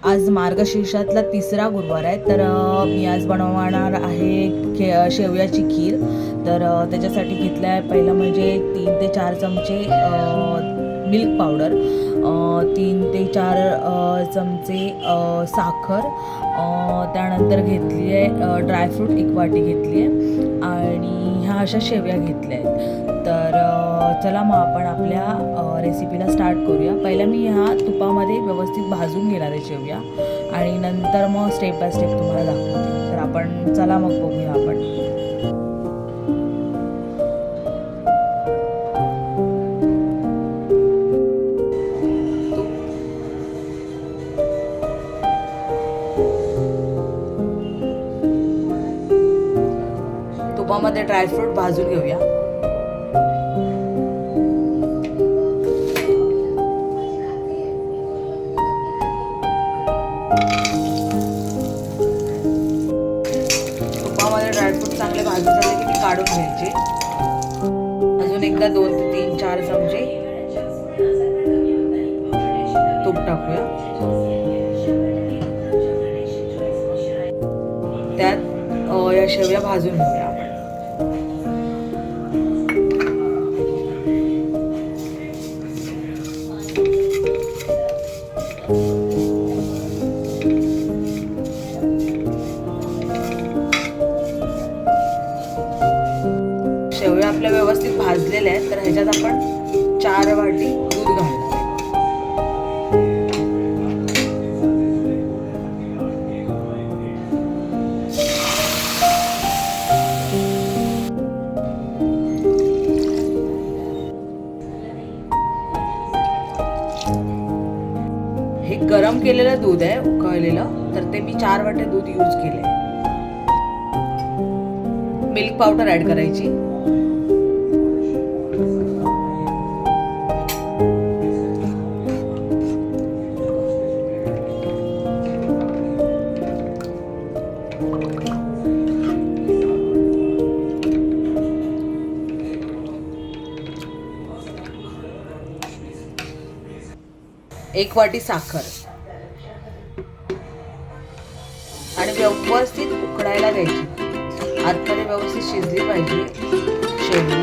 आज मार्गशीर्षातला तिसरा गुरुवार आहे, तर मी आज बनवणार आहे शेवयाची खीर. तर त्याच्यासाठी घेतलं आहे पहिलं म्हणजे 3 ते 4 चमचे मिल्क पावडर, 3 ते 4 चमचे साखर, त्यानंतर घेतली आहे ड्रायफ्रूट 1 वाटी घेतली आहे आणि ह्या अशा शेवया घेतल्या आहेत. तर चला मग आपण आपल्या रेसिपीला स्टार्ट करूया. पहिला मी ह्या तुपामध्ये व्यवस्थित भाजून घेणार आहे शेवया आणि नंतर मग स्टेप बाय स्टेप तुम्हाला दाखवते. तर आपण चला मग बघूया आपण. तुपामध्ये ड्रायफ्रूट भाजून घेऊया. तुपामध्ये ड्रायफ्रूट चांगले भाजून झाले की ते काढून घ्यायचे. अजून एकदा 2 ते 3 4 चमचे तूप टाकूया. त्यात या शेवया भाजून घेऊया आपण. शेवया आपल्या व्यवस्थित भाजलेल्या आहेत, तर ह्याच्यात आपण 4 वाटी दूध घालणार. हे गरम केलेलं दूध आहे, उकळलेलं, तर ते मी 4 वाटे दूध यूज केले. मिल्क पावडर ऍड करायची. एक वाटी साखर आणि व्यवस्थित उकळायला द्यायची. आतमध्ये व्यवस्थित शिजली पाहिजे शेवया.